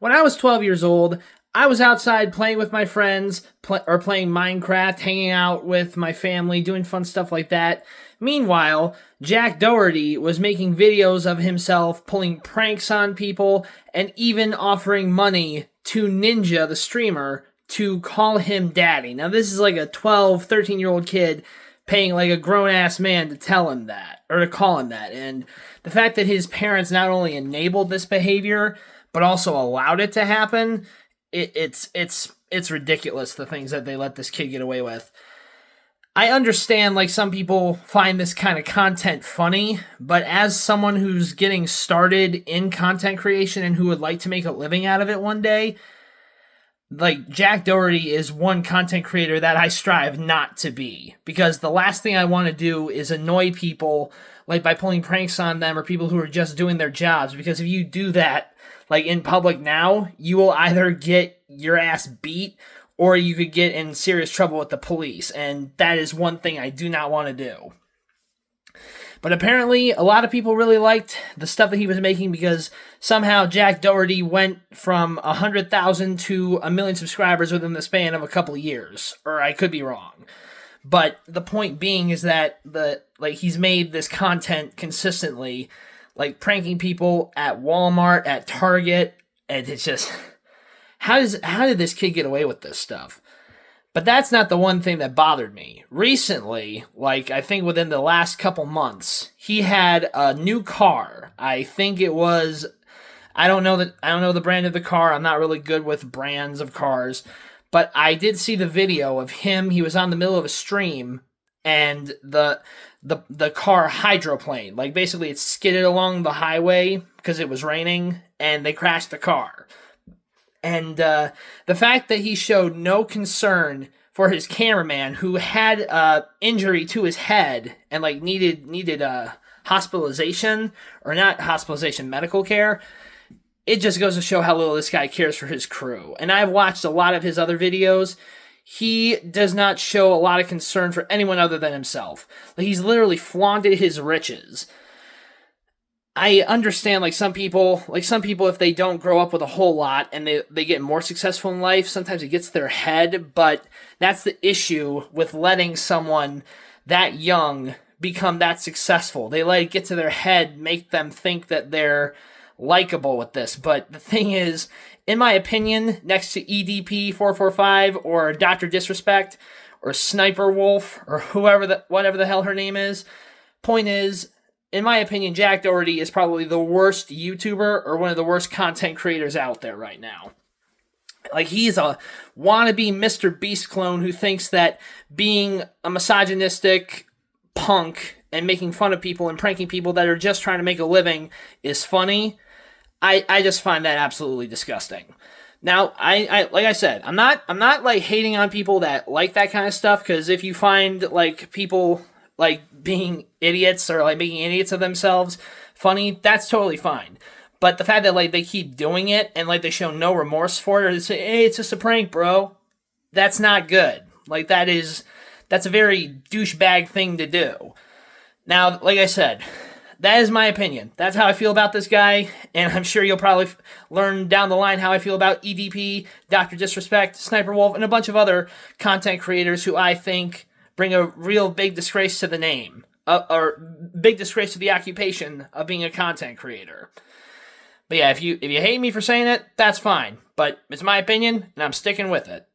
When I was 12 years old, I was outside playing with my friends, or playing Minecraft, hanging out with my family, doing fun stuff like that. Meanwhile, Jack Doherty was making videos of himself pulling pranks on people and even offering money to Ninja, the streamer, to call him daddy. Now, this is like a 12, 13-year-old kid paying like a grown-ass man to tell him that, or to call him that. And the fact that his parents not only enabled this behavior, but also allowed it to happen, it's ridiculous, the things that they let this kid get away with. I understand, like, some people find this kind of content funny, but as someone who's getting started in content creation and who would like to make a living out of it one day, like, Jack Doherty is one content creator that I strive not to be, because the last thing I want to do is annoy people, like, by pulling pranks on them or people who are just doing their jobs, because if you do that, like, in public now, you will either get your ass beat or you could get in serious trouble with the police, and that is one thing I do not want to do. But apparently, a lot of people really liked the stuff that he was making, because somehow Jack Doherty went from 100,000 to 1 million subscribers within the span of a couple of years. Or I could be wrong. But the point being is that he's made this content consistently, like pranking people at Walmart, at Target, and it's just, how did this kid get away with this stuff? But that's not the one thing that bothered me. Recently, like I think within the last couple months, he had a new car. I think it was, I don't know the brand of the car. I'm not really good with brands of cars, but I did see the video of him. He was on the middle of a stream, and the car hydroplaned. Like, basically it skidded along the highway because it was raining, and they crashed the car. And the fact that he showed no concern for his cameraman, who had injury to his head and like needed hospitalization, or not hospitalization, medical care, it just goes to show how little this guy cares for his crew. And I've watched a lot of his other videos. He does not show a lot of concern for anyone other than himself. Like, he's literally flaunted his riches. I understand, like, some people, if they don't grow up with a whole lot and they get more successful in life, sometimes it gets to their head, but that's the issue with letting someone that young become that successful. They let it get to their head, make them think that they're likable with this. But the thing is, in my opinion, next to EDP445 or Dr. Disrespect or Sniper Wolf or whatever the hell her name is, point is, in my opinion, Jack Doherty is probably the worst YouTuber or one of the worst content creators out there right now. Like, he's a wannabe Mr. Beast clone who thinks that being a misogynistic punk and making fun of people and pranking people that are just trying to make a living is funny. I just find that absolutely disgusting. Now, I like I said, I'm not like hating on people that like that kind of stuff, because if you find like people like being idiots or like making idiots of themselves funny, that's totally fine. But the fact that like they keep doing it and like they show no remorse for it, or they say, "Hey, it's just a prank, bro," that's not good. Like, that's a very douchebag thing to do. Now, like I said, that is my opinion. That's how I feel about this guy, and I'm sure you'll probably learn down the line how I feel about EDP, Dr. Disrespect, Sniper Wolf, and a bunch of other content creators who I think bring a real big disgrace to the name, or big disgrace to the occupation of being a content creator. But yeah, if you hate me for saying it, that's fine. But it's my opinion, and I'm sticking with it.